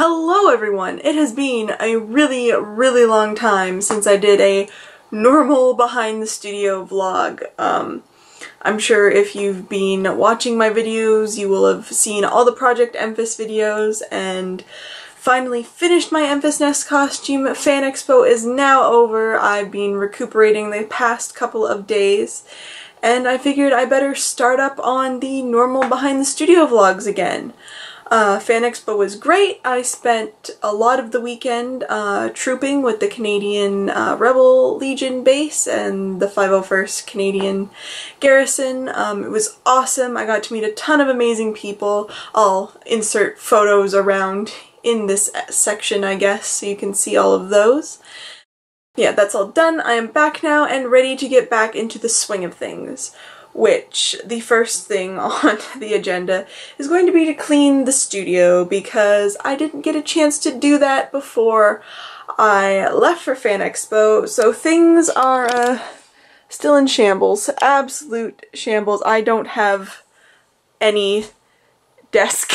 Hello everyone! It has been a really long time since I did a normal behind the studio vlog. I'm sure if you've been watching my videos you will have seen all the Project Emphas videos and finally finished my Emphas Nest costume. Fan Expo is now over. I've been recuperating the past couple of days and I figured I better start up on the normal behind the studio vlogs again. Fan Expo was great. I spent a lot of the weekend trooping with the Canadian Rebel Legion base and the 501st Canadian Garrison. It was awesome. I got to meet a ton of amazing people. I'll insert photos around in this section, I guess, so you can see all of those. Yeah, that's all done. I am back now and ready to get back into the swing of things. Which, the first thing on the agenda is going to be to clean the studio because I didn't get a chance to do that before I left for Fan Expo, so things are still in shambles. Absolute shambles. I don't have any desk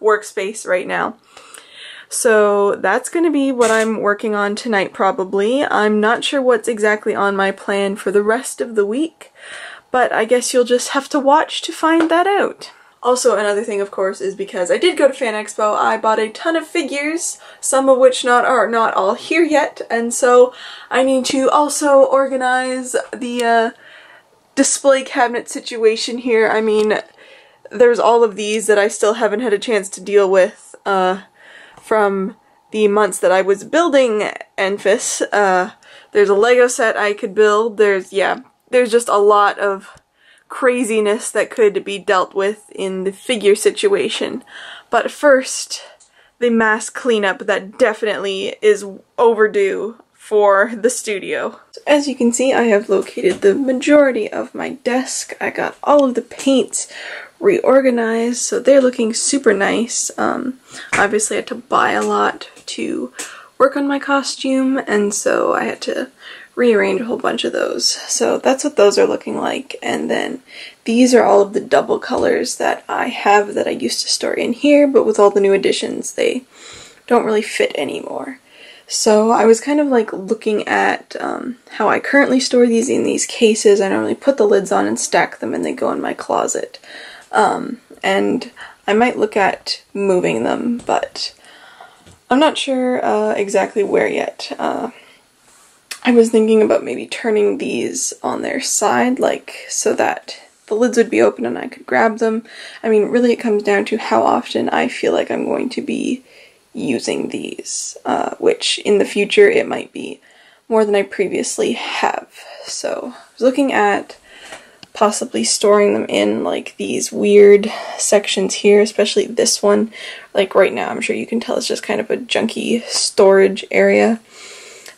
workspace right now. So that's going to be what I'm working on tonight probably. I'm not sure what's exactly on my plan for the rest of the week, but I guess you'll just have to watch to find that out. Also, another thing, of course, is because I did go to Fan Expo, I bought a ton of figures, some of which are not all here yet, and so I need to also organize the display cabinet situation here. I mean, there's all of these that I still haven't had a chance to deal with from the months that I was building Emphas. There's a Lego set I could build, there's just a lot of craziness that could be dealt with in the figure situation. But first, the mass cleanup that definitely is overdue for the studio. So as you can see, I have located the majority of my desk. I got all of the paints reorganized, so they're looking super nice. Obviously I had to buy a lot to work on my costume, and so I had to rearrange a whole bunch of those. So that's what those are looking like, and then these are all of the double colors that I have that I used to store in here, but with all the new additions they don't really fit anymore. So I was kind of like looking at how I currently store these in these cases. I normally put the lids on and stack them and they go in my closet. And I might look at moving them, but I'm not sure exactly where yet. I was thinking about maybe turning these on their side, like, so that the lids would be open and I could grab them. I mean, really it comes down to how often I feel like I'm going to be using these, which in the future it might be more than I previously have. So I was looking at possibly storing them in like these weird sections here, especially this one. Like right now, I'm sure you can tell it's just kind of a junky storage area.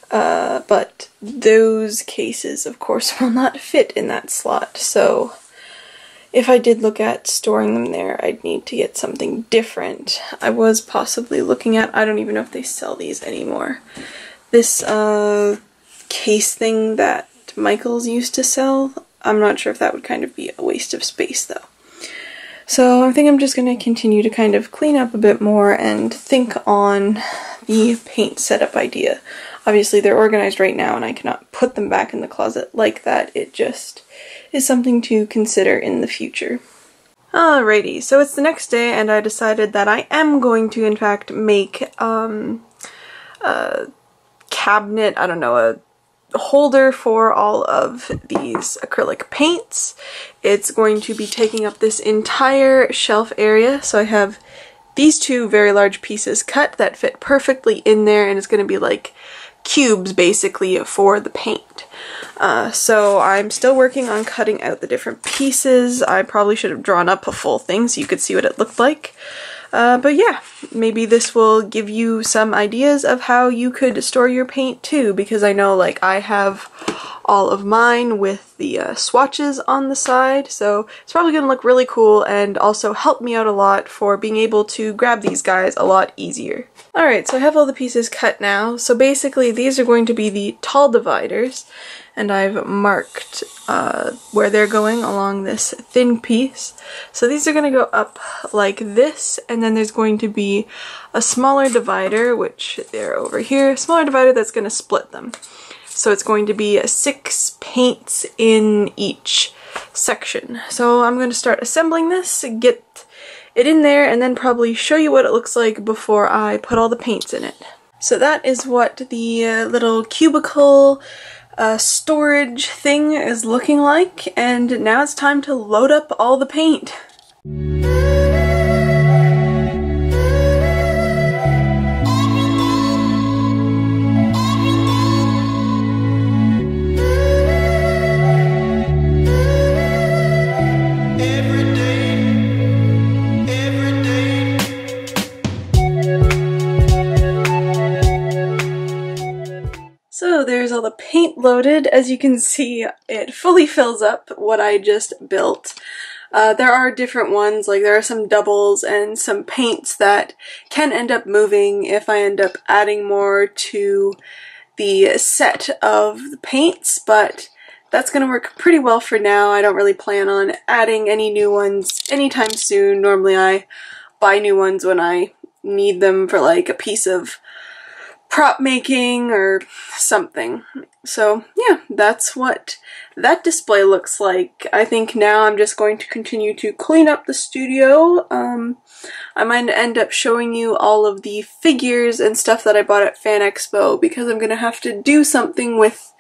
But those cases, of course, will not fit in that slot, so if I did look at storing them there, I'd need to get something different. I was possibly looking at, I don't even know if they sell these anymore, this case thing that Michaels used to sell. I'm not sure if that would kind of be a waste of space though. So I think I'm just going to continue to kind of clean up a bit more and think on the paint setup idea. Obviously they're organized right now and I cannot put them back in the closet like that. It just is something to consider in the future. Alrighty, so it's the next day and I decided that I am going to in fact make a cabinet, I don't know, a holder for all of these acrylic paints. It's going to be taking up this entire shelf area, so I have these two very large pieces cut that fit perfectly in there, and it's going to be like cubes basically for the paint. So I'm still working on cutting out the different pieces. I probably should have drawn up a full thing so you could see what it looked like. But yeah, maybe this will give you some ideas of how you could store your paint too, because I know like I have all of mine with the swatches on the side, so it's probably going to look really cool and also help me out a lot for being able to grab these guys a lot easier. Alright, so I have all the pieces cut now, so basically these are going to be the tall dividers, and I've marked where they're going along this thin piece. So these are going to go up like this, and then there's going to be a smaller divider, which they're over here, smaller divider that's going to split them. So it's going to be 6 paints in each section. So I'm going to start assembling this, get it in there, and then probably show you what it looks like before I put all the paints in it. So that is what the little cubicle storage thing is looking like, and now it's time to load up all the paint. So there's all the paint loaded. As you can see, it fully fills up what I just built. There are different ones, like there are some doubles and some paints that can end up moving if I end up adding more to the set of the paints, but that's going to work pretty well for now. I don't really plan on adding any new ones anytime soon. Normally I buy new ones when I need them for like a piece of prop making or something. So yeah, that's what that display looks like. I think now I'm just going to continue to clean up the studio. I might end up showing you all of the figures and stuff that I bought at Fan Expo, because I'm gonna have to do something with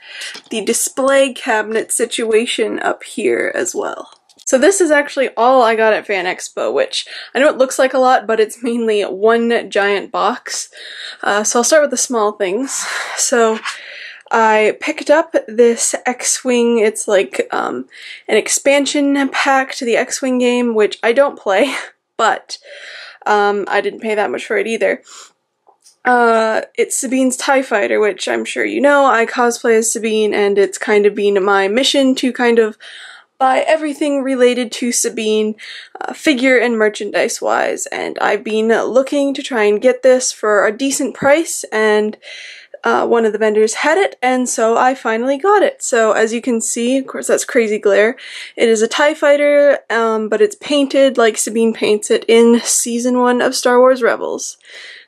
the display cabinet situation up here as well. So this is actually all I got at Fan Expo, which I know it looks like a lot, but it's mainly one giant box. So I'll start with the small things. So I picked up this X-Wing. It's like an expansion pack to the X-Wing game, which I don't play, but I didn't pay that much for it either. It's Sabine's TIE Fighter, which I'm sure you know. I cosplay as Sabine, and it's kind of been my mission to kind of buy everything related to Sabine, figure and merchandise wise, and I've been looking to try and get this for a decent price, and one of the vendors had it, and so I finally got it. So as you can see, of course that's crazy glare, it is a TIE Fighter, but it's painted like Sabine paints it in Season 1 of Star Wars Rebels.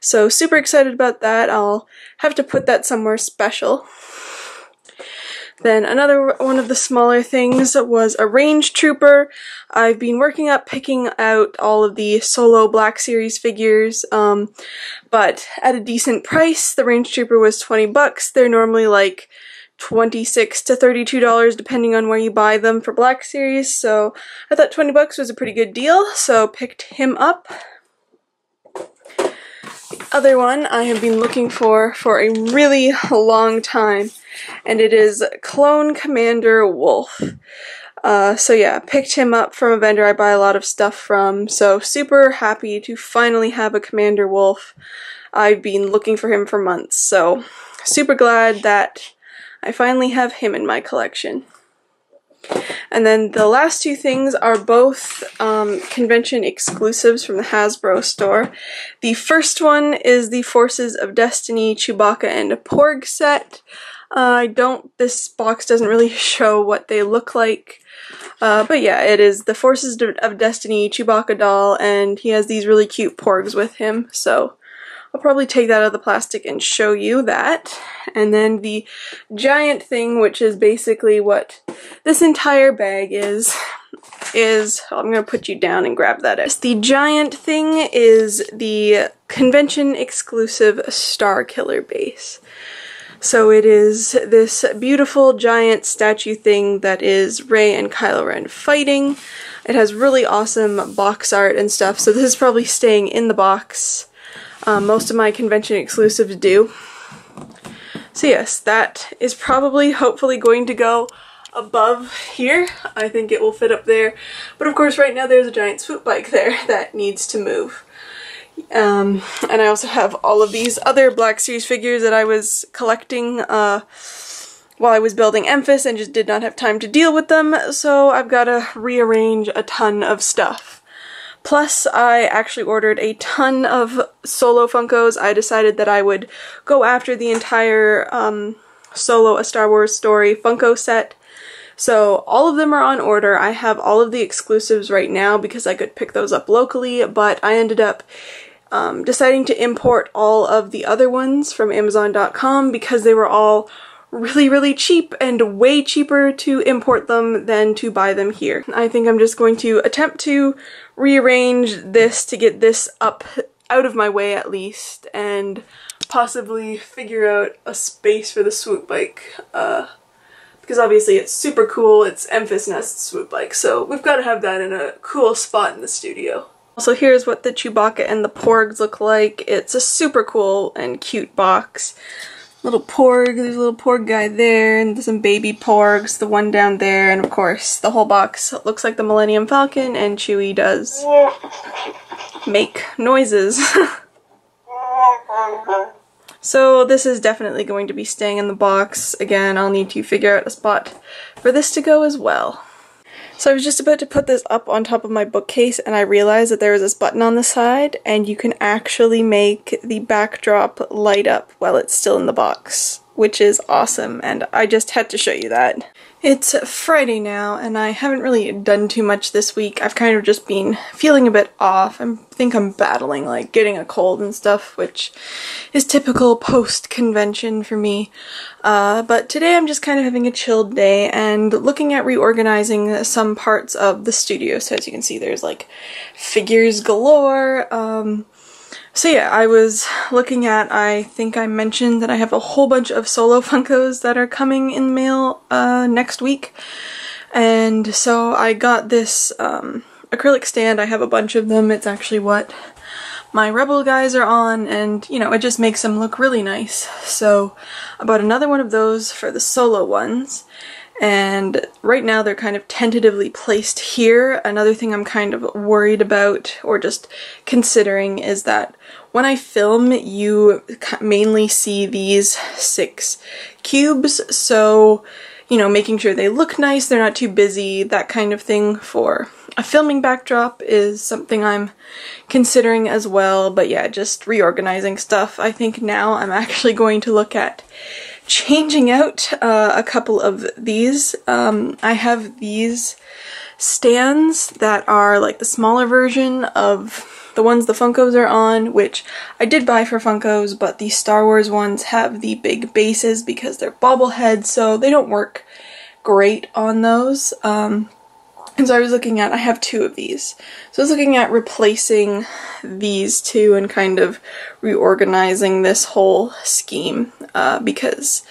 So super excited about that. I'll have to put that somewhere special. Then another one of the smaller things was a range trooper. I've been working up picking out all of the Solo Black Series figures, but at a decent price. The range trooper was 20 bucks. They're normally like $26 to $32 depending on where you buy them for Black Series, so I thought 20 bucks was a pretty good deal, so picked him up. The other one I have been looking for a really long time, and it is Clone Commander Wolf. So yeah, picked him up from a vendor I buy a lot of stuff from, so super happy to finally have a Commander Wolf. I've been looking for him for months, so super glad that I finally have him in my collection. And then the last two things are both convention exclusives from the Hasbro store. The first one is the Forces of Destiny Chewbacca and Porg set. This box doesn't really show what they look like, but yeah, it is the Forces of Destiny Chewbacca doll, and he has these really cute Porgs with him, so I'll probably take that out of the plastic and show you that. And then the giant thing, which is basically what this entire bag is I'm going to put you down and grab that. The giant thing is the convention exclusive Star Killer base. So it is this beautiful giant statue thing that is Rey and Kylo Ren fighting. It has really awesome box art and stuff, so this is probably staying in the box. Most of my convention exclusives do. So yes, that is probably, hopefully, going to go above here. I think it will fit up there. But of course right now there's a giant swoop bike there that needs to move. And I also have all of these other Black Series figures that I was collecting while I was building Emphas and just did not have time to deal with them, so I've got to rearrange a ton of stuff. Plus, I actually ordered a ton of Solo Funkos. I decided that I would go after the entire Solo A Star Wars Story Funko set. So all of them are on order. I have all of the exclusives right now because I could pick those up locally, but I ended up deciding to import all of the other ones from Amazon.com because they were all really cheap and way cheaper to import them than to buy them here. I think I'm just going to attempt to rearrange this to get this up out of my way at least, and possibly figure out a space for the swoop bike. Because obviously it's super cool, it's Emphas Nest swoop bike, so we've got to have that in a cool spot in the studio. Also, here's what the Chewbacca and the Porgs look like. It's a super cool and cute box. Little Porg, there's a little Porg guy there, and there's some baby Porgs, the one down there, and of course the whole box looks like the Millennium Falcon, and Chewie does make noises. So this is definitely going to be staying in the box. Again, I'll need to figure out a spot for this to go as well. So I was just about to put this up on top of my bookcase and I realized that there was this button on the side and you can actually make the backdrop light up while it's still in the box, which is awesome, and I just had to show you that. It's Friday now and I haven't really done too much this week. I've kind of just been feeling a bit off. I think I'm battling like getting a cold and stuff, which is typical post-convention for me. But today I'm just kind of having a chilled day and looking at reorganizing some parts of the studio. So as you can see, there's like figures galore. So yeah, I was looking at, I think I mentioned that I have a whole bunch of Solo Funkos that are coming in the mail next week. And so I got this acrylic stand. I have a bunch of them. It's actually what my Rebel guys are on, and you know, it just makes them look really nice. So I bought another one of those for the Solo ones. And right now they're kind of tentatively placed here. Another thing I'm kind of worried about, or just considering, is that when I film, you mainly see these 6 cubes, so, you know, making sure they look nice, they're not too busy, that kind of thing for a filming backdrop is something I'm considering as well. But yeah, just reorganizing stuff. I think now I'm actually going to look at changing out a couple of these. I have these stands that are like the smaller version of the ones the Funkos are on, which I did buy for Funkos, but the Star Wars ones have the big bases because they're bobbleheads, so they don't work great on those. And so I was looking at, I have 2 of these, so I was looking at replacing these 2 and kind of reorganizing this whole scheme, because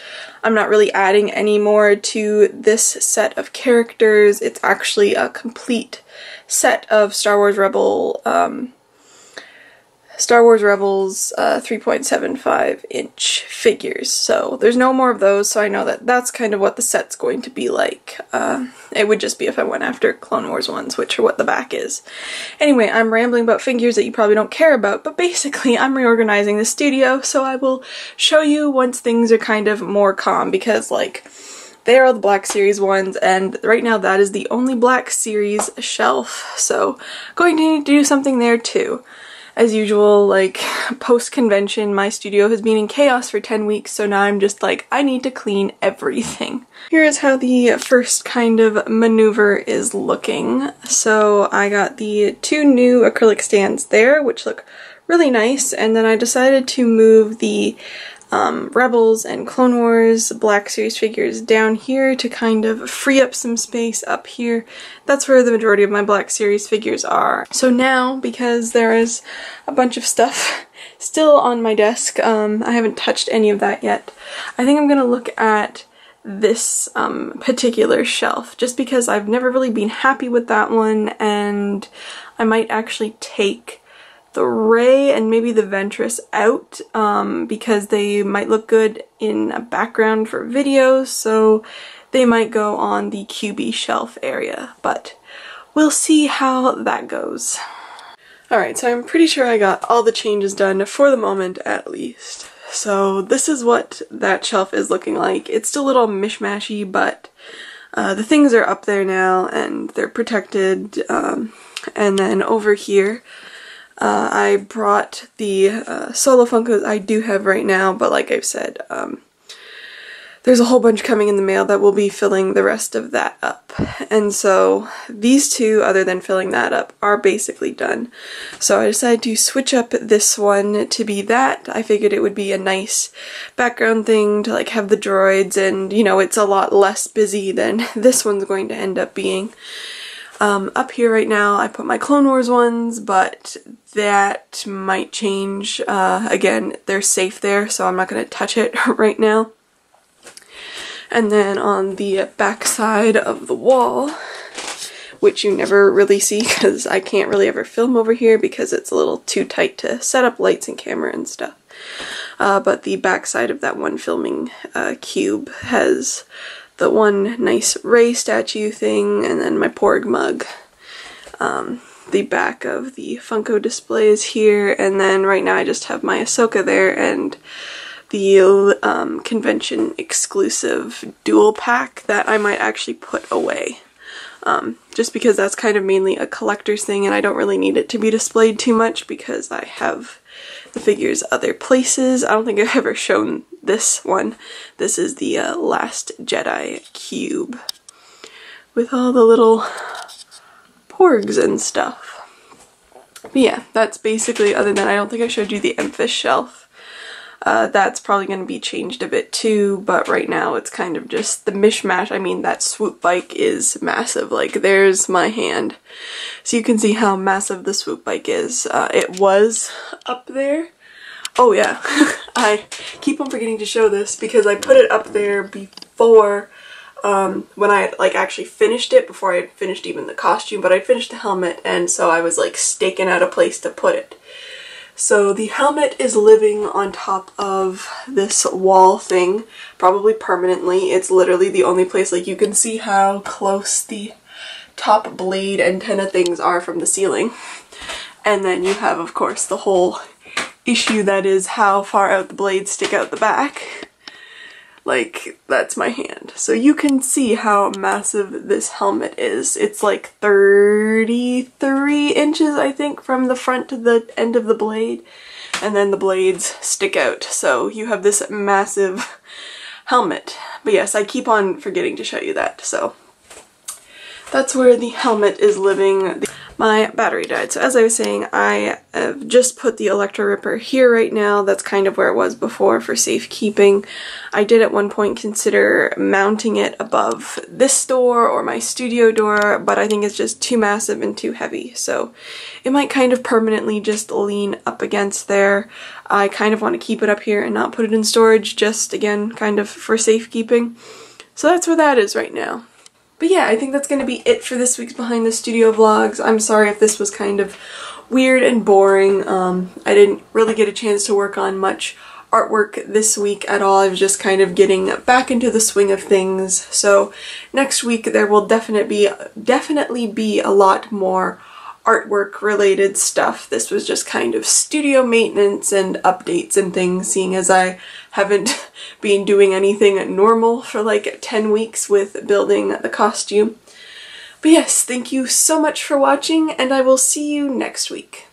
I'm not really adding any more to this set of characters. It's actually a complete set of Star Wars Rebels 3.75-inch figures, so there's no more of those, so I know that that's kind of what the set's going to be like. It would just be if I went after Clone Wars ones, which are what the back is. Anyway, I'm rambling about figures that you probably don't care about, but basically I'm reorganizing the studio, so I will show you once things are kind of more calm, because like, they are all the Black Series ones, and right now that is the only Black Series shelf, so going to need to do something there too. As usual, like, post-convention, my studio has been in chaos for 10 weeks, so now I'm just like, I need to clean everything. Here's how the first kind of maneuver is looking. So I got the 2 new acrylic stands there, which look really nice, and then I decided to move the Rebels and Clone Wars Black Series figures down here to kind of free up some space up here. That's where the majority of my Black Series figures are. So now, because there is a bunch of stuff still on my desk, I haven't touched any of that yet, I think I'm gonna look at this particular shelf, just because I've never really been happy with that one, and I might actually take the Rey and maybe the Ventress out, because they might look good in a background for videos, so they might go on the QB shelf area, but we'll see how that goes. Alright, so I'm pretty sure I got all the changes done for the moment at least. So this is what that shelf is looking like. It's still a little mishmashy, but the things are up there now and they're protected. And then over here, I brought the solo Funkos I do have right now, but like I've said, there's a whole bunch coming in the mail that will be filling the rest of that up. And so these two, other than filling that up, are basically done. So I decided to switch up this one to be that. I figured it would be a nice background thing to like have the droids, and you know, it's a lot less busy than this one's going to end up being. Up here right now I put my Clone Wars ones, but that might change. Again, they're safe there, so I'm not going to touch it right now. And then on the back side of the wall, which you never really see because I can't really ever film over here because it's a little too tight to set up lights and camera and stuff. But the back side of that one filming cube has the one nice Rey statue thing, and then my Porg mug. The back of the Funko display is here, and then right now I just have my Ahsoka there and the convention exclusive dual pack that I might actually put away. Just because that's kind of mainly a collector's thing and I don't really need it to be displayed too much because I have the figures other places. I don't think I've ever shown this one. This is the Last Jedi cube with all the little porgs and stuff. But yeah, that's basically, other than I don't think I showed you the Emphas shelf. That's probably going to be changed a bit too, but right now it's kind of just the mishmash. I mean, that swoop bike is massive. Like, there's my hand. So you can see how massive the swoop bike is. It was up there. Oh yeah, I keep on forgetting to show this because I put it up there before, when I had like actually finished it, before I had finished even the costume, but I finished the helmet, and so I was like staking out a place to put it. So the helmet is living on top of this wall thing, probably permanently. It's literally the only place, like, you can see how close the top blade antenna things are from the ceiling. And then you have, of course, the whole issue that is how far out the blades stick out the back. Like, that's my hand. So you can see how massive this helmet is. It's like 33 inches, I think, from the front to the end of the blade. And then the blades stick out. So you have this massive helmet. But yes, I keep on forgetting to show you that. So that's where the helmet is living. My battery died. So as I was saying, I have just put the Electro Ripper here right now. That's kind of where it was before for safekeeping. I did at one point consider mounting it above this door or my studio door, but I think it's just too massive and too heavy. So it might kind of permanently just lean up against there. I kind of want to keep it up here and not put it in storage, just again, kind of for safekeeping. So that's where that is right now. But yeah, I think that's going to be it for this week's Behind the Studio vlogs. I'm sorry if this was kind of weird and boring. I didn't really get a chance to work on much artwork this week at all. I was just kind of getting back into the swing of things. So next week there will definitely be a lot more artwork related stuff. This was just kind of studio maintenance and updates and things, seeing as I haven't been doing anything normal for like 10 weeks with building the costume. But yes, thank you so much for watching, and I will see you next week.